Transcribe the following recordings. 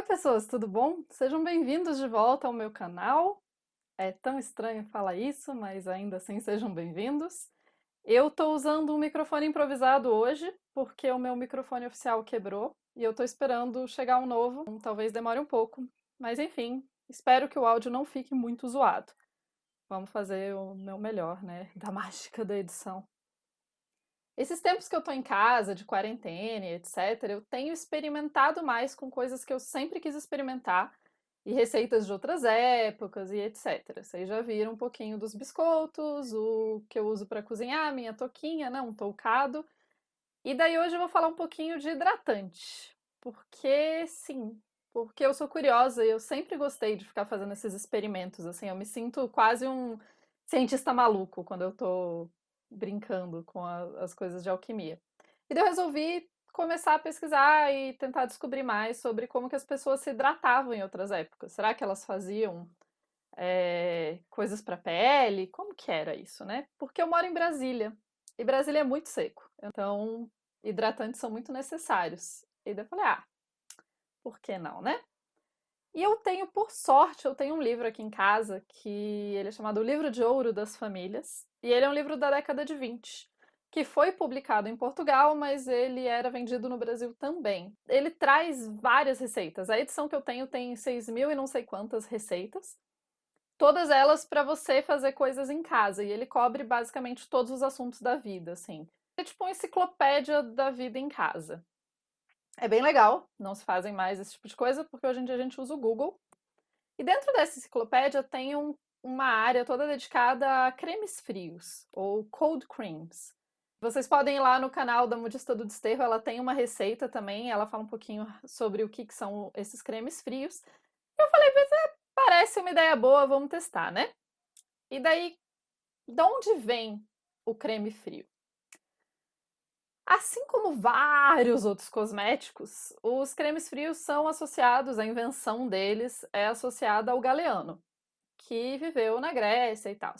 Oi, pessoas, tudo bom? Sejam bem-vindos de volta ao meu canal. É tão estranho falar isso, mas ainda assim sejam bem-vindos. Eu tô usando um microfone improvisado hoje, porque o meu microfone oficial quebrou e eu tô esperando chegar um novo. Talvez demore um pouco, mas enfim, espero que o áudio não fique muito zoado. Vamos fazer o meu melhor, né? Da mágica da edição. Esses tempos que eu tô em casa, de quarentena, e etc., eu tenho experimentado mais com coisas que eu sempre quis experimentar e receitas de outras épocas e etc. Vocês já viram um pouquinho dos biscoitos, o que eu uso para cozinhar, minha touquinha, né, um toucado. E daí hoje eu vou falar um pouquinho de hidratante, porque sim, porque eu sou curiosa e eu sempre gostei de ficar fazendo esses experimentos, assim, eu me sinto quase um cientista maluco quando eu tô brincando com as coisas de alquimia. E daí eu resolvi começar a pesquisar e tentar descobrir mais sobre como que as pessoas se hidratavam em outras épocas. Será que elas faziam coisas para pele? Como que era isso, né? Porque eu moro em Brasília e Brasília é muito seco, então hidratantes são muito necessários. E daí eu falei, por que não, né? E eu tenho, por sorte, eu tenho um livro aqui em casa que ele é chamado O Livro de Ouro das Famílias. E ele é um livro da década de 20, que foi publicado em Portugal, mas ele era vendido no Brasil também. Ele traz várias receitas. A edição que eu tenho tem 6.000 e não sei quantas receitas. Todas elas para você fazer coisas em casa. E ele cobre basicamente todos os assuntos da vida, assim. É tipo uma enciclopédia da vida em casa. É bem legal, não se fazem mais esse tipo de coisa, porque hoje em dia a gente usa o Google. E dentro dessa enciclopédia tem uma área toda dedicada a cremes frios, ou cold creams. Vocês podem ir lá no canal da Modista do Desterro, ela tem uma receita também, ela fala um pouquinho sobre o que são esses cremes frios. Eu falei, parece uma ideia boa, vamos testar, né? E daí, de onde vem o creme frio? Assim como vários outros cosméticos, os cremes frios são associados, a invenção deles é associada ao Galeano, que viveu na Grécia e tal.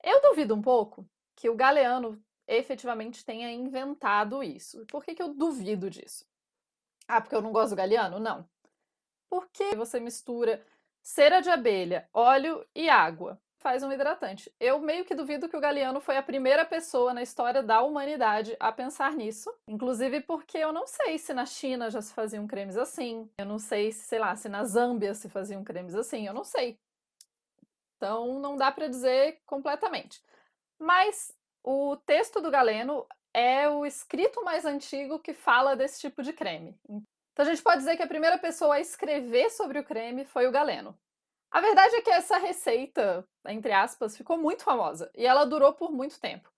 Eu duvido um pouco que o Galeano efetivamente tenha inventado isso. Por que eu duvido disso? Porque eu não gosto do Galeano? Não. Porque você mistura cera de abelha, óleo e água, faz um hidratante. Eu meio que duvido que o Galeano foi a primeira pessoa na história da humanidade a pensar nisso. Inclusive porque eu não sei se na China já se faziam cremes assim. Eu não sei, sei lá, se na Zâmbia se faziam cremes assim. Eu não sei. Então não dá para dizer completamente. Mas o texto do Galeno é o escrito mais antigo que fala desse tipo de creme. Então a gente pode dizer que a primeira pessoa a escrever sobre o creme foi o Galeno. A verdade é que essa receita, entre aspas, ficou muito famosa e ela durou por muito tempo,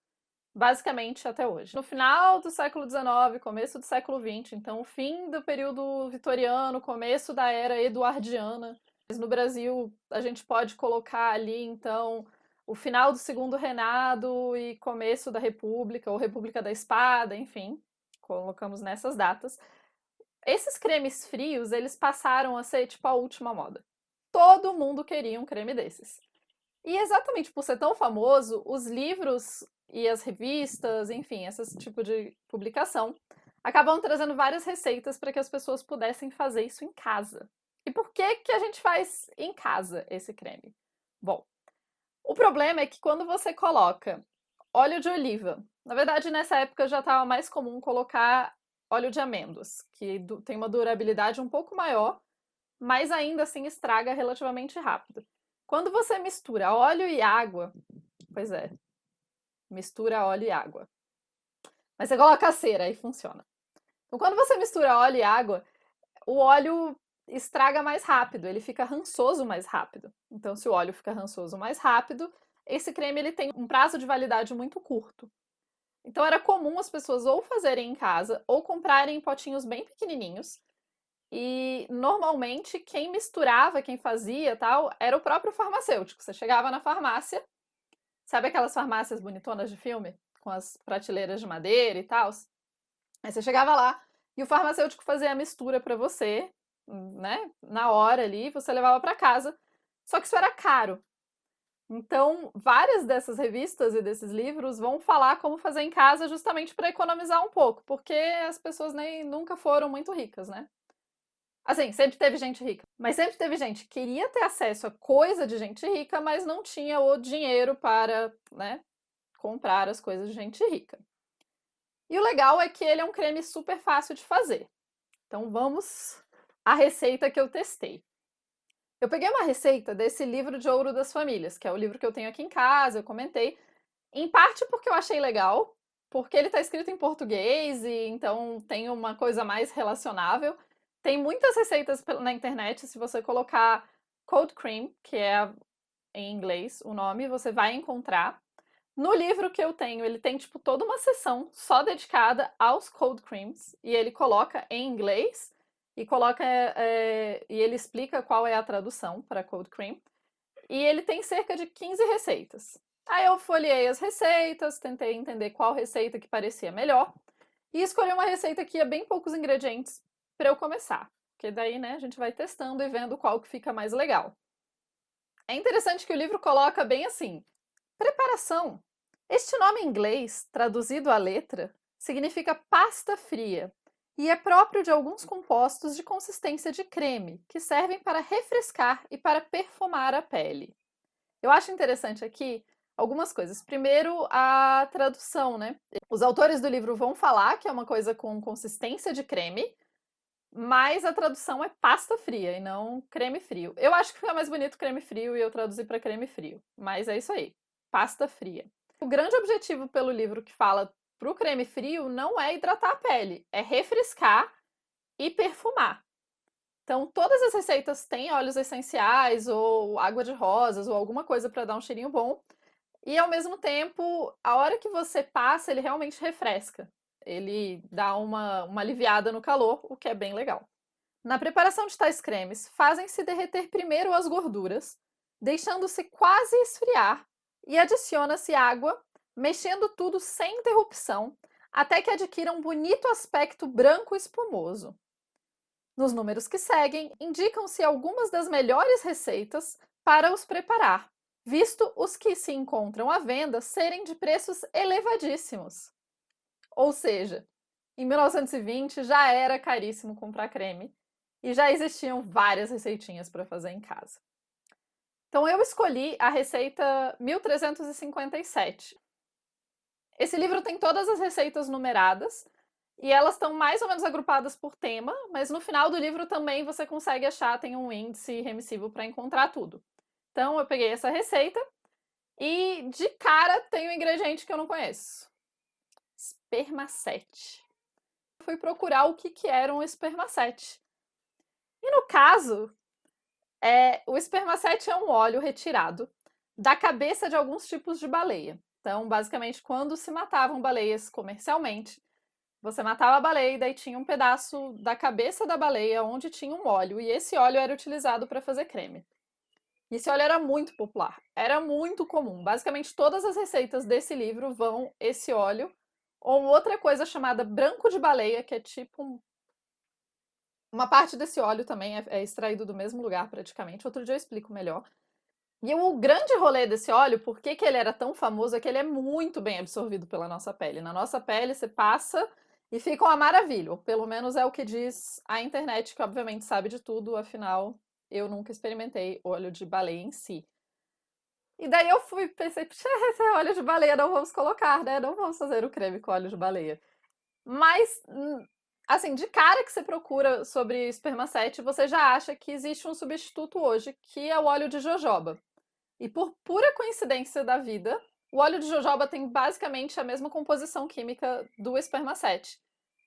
basicamente até hoje. No final do século XIX, começo do século XX, então o fim do período vitoriano, começo da era eduardiana. Mas no Brasil a gente pode colocar ali então o final do Segundo Reinado e começo da República, ou República da Espada, enfim, colocamos nessas datas. Esses cremes frios, eles passaram a ser tipo a última moda. Todo mundo queria um creme desses. E exatamente por ser tão famoso, os livros e as revistas, enfim, esse tipo de publicação, acabam trazendo várias receitas para que as pessoas pudessem fazer isso em casa. E por que que a gente faz em casa esse creme? Bom, o problema é que quando você coloca óleo de oliva, na verdade nessa época já estava mais comum colocar óleo de amêndoas, que tem uma durabilidade um pouco maior, mas ainda assim estraga relativamente rápido. Quando você mistura óleo e água, pois é, mistura óleo e água. Mas você coloca a cera, aí funciona. Então, quando você mistura óleo e água, o óleo estraga mais rápido, ele fica rançoso mais rápido. Então, se o óleo fica rançoso mais rápido, esse creme ele tem um prazo de validade muito curto. Então, era comum as pessoas ou fazerem em casa ou comprarem em potinhos bem pequenininhos. E normalmente quem misturava, quem fazia tal, era o próprio farmacêutico. Você chegava na farmácia, sabe aquelas farmácias bonitonas de filme? Com as prateleiras de madeira e tal? Aí você chegava lá e o farmacêutico fazia a mistura para você, né? Na hora ali, você levava para casa. Só que isso era caro. Então, várias dessas revistas e desses livros vão falar como fazer em casa justamente para economizar um pouco, porque as pessoas nem nunca foram muito ricas, né? Assim, sempre teve gente rica, mas sempre teve gente que queria ter acesso a coisa de gente rica, mas não tinha o dinheiro para, né, comprar as coisas de gente rica. E o legal é que ele é um creme super fácil de fazer. Então vamos à receita que eu testei. Eu peguei uma receita desse livro de Ouro das Famílias, que é o livro que eu tenho aqui em casa, eu comentei, em parte porque eu achei legal, porque ele está escrito em português e então tem uma coisa mais relacionável. Tem muitas receitas na internet, se você colocar cold cream, que é em inglês o nome, você vai encontrar. No livro que eu tenho, ele tem tipo toda uma seção só dedicada aos cold creams e ele coloca em inglês e coloca e ele explica qual é a tradução para cold cream. E ele tem cerca de 15 receitas. Aí eu folhei as receitas, tentei entender qual receita que parecia melhor e escolhi uma receita que ia bem poucos ingredientes para eu começar. Porque daí, né, a gente vai testando e vendo qual que fica mais legal. É interessante que o livro coloca bem assim: preparação. Este nome em inglês, traduzido à letra, significa pasta fria e é próprio de alguns compostos de consistência de creme, que servem para refrescar e para perfumar a pele. Eu acho interessante aqui algumas coisas. Primeiro, a tradução, né? Os autores do livro vão falar que é uma coisa com consistência de creme, mas a tradução é pasta fria e não creme frio. Eu acho que fica mais bonito creme frio e eu traduzi para creme frio, mas é isso aí, pasta fria. O grande objetivo pelo livro que fala pro creme frio não é hidratar a pele, é refrescar e perfumar. Então, todas as receitas têm óleos essenciais ou água de rosas ou alguma coisa para dar um cheirinho bom. E ao mesmo tempo, a hora que você passa, ele realmente refresca. Ele dá uma aliviada no calor, o que é bem legal. Na preparação de tais cremes, fazem-se derreter primeiro as gorduras, deixando-se quase esfriar, e adiciona-se água, mexendo tudo sem interrupção, até que adquira um bonito aspecto branco espumoso. Nos números que seguem, indicam-se algumas das melhores receitas para os preparar, visto os que se encontram à venda serem de preços elevadíssimos. Ou seja, em 1920 já era caríssimo comprar creme e já existiam várias receitinhas para fazer em casa. Então eu escolhi a receita 1357. Esse livro tem todas as receitas numeradas e elas estão mais ou menos agrupadas por tema, mas no final do livro também você consegue achar, tem um índice remissivo para encontrar tudo. Então eu peguei essa receita e de cara tem um ingrediente que eu não conheço: espermacete. Fui procurar o que era um espermacete. E no caso, o espermacete é um óleo retirado da cabeça de alguns tipos de baleia. Então, basicamente, quando se matavam baleias comercialmente, você matava a baleia e daí tinha um pedaço da cabeça da baleia onde tinha um óleo, e esse óleo era utilizado para fazer creme. E esse óleo era muito popular, era muito comum. Basicamente, todas as receitas desse livro vão esse óleo, ou outra coisa chamada branco de baleia, que é tipo uma parte desse óleo também é extraído do mesmo lugar, praticamente. Outro dia eu explico melhor. E o grande rolê desse óleo, por que ele era tão famoso, é que ele é muito bem absorvido pela nossa pele. Na nossa pele, você passa e fica uma maravilha. Ou pelo menos é o que diz a internet, que obviamente sabe de tudo, afinal, eu nunca experimentei óleo de baleia em si. E daí eu pensei, puxa, esse é óleo de baleia, não vamos colocar, né? Não vamos fazer o creme com óleo de baleia. Mas, assim, de cara que você procura sobre espermacete, você já acha que existe um substituto hoje, que é o óleo de jojoba. E por pura coincidência da vida, o óleo de jojoba tem basicamente a mesma composição química do espermacete.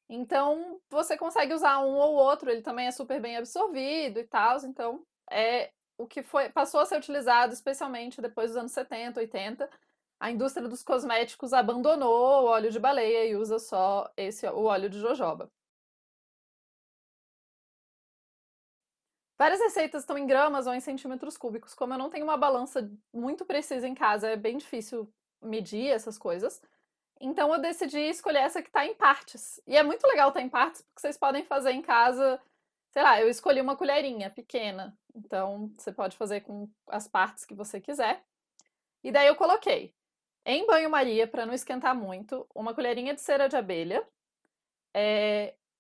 Então, você consegue usar um ou outro, ele também é super bem absorvido e tal, então é o que passou a ser utilizado especialmente depois dos anos 70, 80. A indústria dos cosméticos abandonou o óleo de baleia e usa só o óleo de jojoba. Várias receitas estão em gramas ou em centímetros cúbicos. Como eu não tenho uma balança muito precisa em casa, é bem difícil medir essas coisas. Então eu decidi escolher essa que está em partes. E é muito legal estar em partes, porque vocês podem fazer em casa, sei lá, eu escolhi uma colherinha pequena. Então você pode fazer com as partes que você quiser. E daí eu coloquei em banho-maria, para não esquentar muito, uma colherinha de cera de abelha,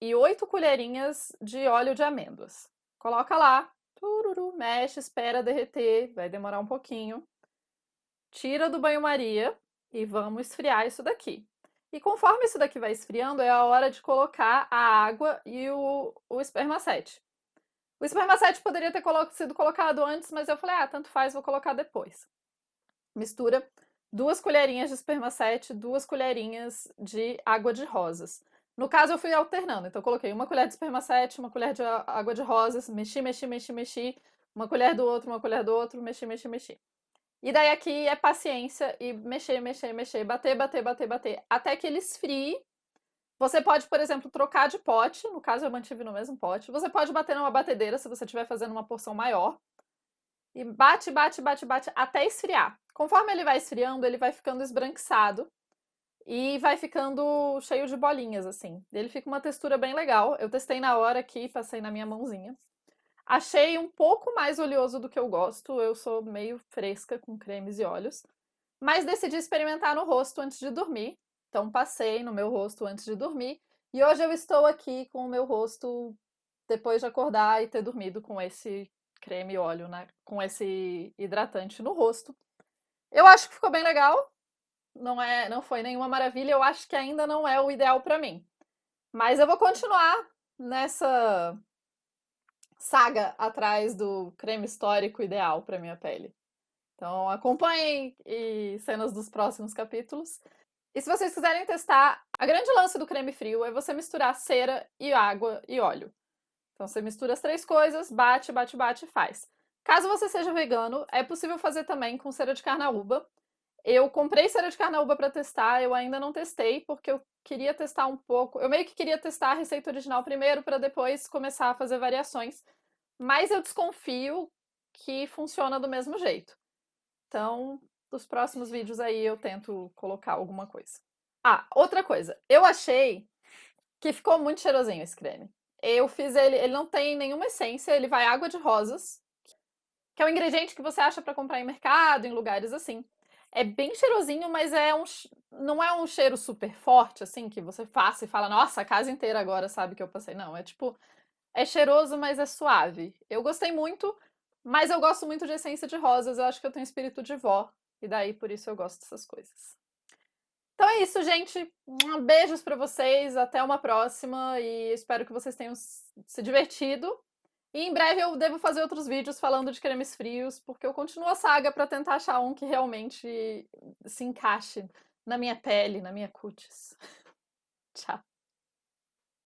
e 8 colherinhas de óleo de amêndoas. Coloca lá, tururu, mexe, espera derreter, vai demorar um pouquinho. Tira do banho-maria e vamos esfriar isso daqui. E conforme isso daqui vai esfriando, é a hora de colocar a água e o espermacete. O espermacete poderia ter sido colocado antes, mas eu falei, tanto faz, vou colocar depois. Mistura 2 colherinhas de espermacete, 2 colherinhas de água de rosas. No caso, eu fui alternando, então eu coloquei 1 colher de espermacete, 1 colher de água de rosas, mexi, mexi, mexi, mexi, 1 colher do outro, 1 colher do outro, mexi, mexi, mexi. E daí aqui é paciência e mexer, mexer, mexer, bater, bater, bater, bater, até que ele esfrie. Você pode, por exemplo, trocar de pote, no caso eu mantive no mesmo pote. Você pode bater numa batedeira se você estiver fazendo uma porção maior. E bate, bate, bate, bate até esfriar. Conforme ele vai esfriando, ele vai ficando esbranquiçado e vai ficando cheio de bolinhas, assim. Ele fica uma textura bem legal. Eu testei na hora aqui, passei na minha mãozinha. Achei um pouco mais oleoso do que eu gosto. Eu sou meio fresca com cremes e óleos. Mas decidi experimentar no rosto antes de dormir. Então passei no meu rosto antes de dormir. E hoje eu estou aqui com o meu rosto depois de acordar e ter dormido com esse creme e óleo, né? Com esse hidratante no rosto. Eu acho que ficou bem legal. Não foi nenhuma maravilha. Eu acho que ainda não é o ideal para mim. Mas eu vou continuar nessa saga atrás do creme histórico ideal para minha pele. Então acompanhem cenas dos próximos capítulos. E se vocês quiserem testar, a grande lance do creme frio é você misturar cera e água e óleo. Então você mistura as 3 coisas, bate, bate, bate e faz. Caso você seja vegano, é possível fazer também com cera de carnaúba. Eu comprei cera de carnaúba para testar, eu ainda não testei porque eu queria testar um pouco. Eu meio que queria testar a receita original primeiro para depois começar a fazer variações, mas eu desconfio que funciona do mesmo jeito. Então, nos próximos vídeos aí eu tento colocar alguma coisa. Outra coisa. Eu achei que ficou muito cheirosinho esse creme. Eu fiz ele não tem nenhuma essência, ele vai água de rosas, que é um ingrediente que você acha para comprar em mercado, em lugares assim. É bem cheirosinho, mas não é um cheiro super forte, assim, que você faça e fala, nossa, a casa inteira agora sabe que eu passei. Não, é tipo, é cheiroso, mas é suave. Eu gostei muito, mas eu gosto muito de essência de rosas, eu acho que eu tenho espírito de vó, e daí por isso eu gosto dessas coisas. Então é isso, gente. Beijos pra vocês, até uma próxima e espero que vocês tenham se divertido. E em breve eu devo fazer outros vídeos falando de cremes frios, porque eu continuo a saga pra tentar achar um que realmente se encaixe na minha pele, na minha cutis.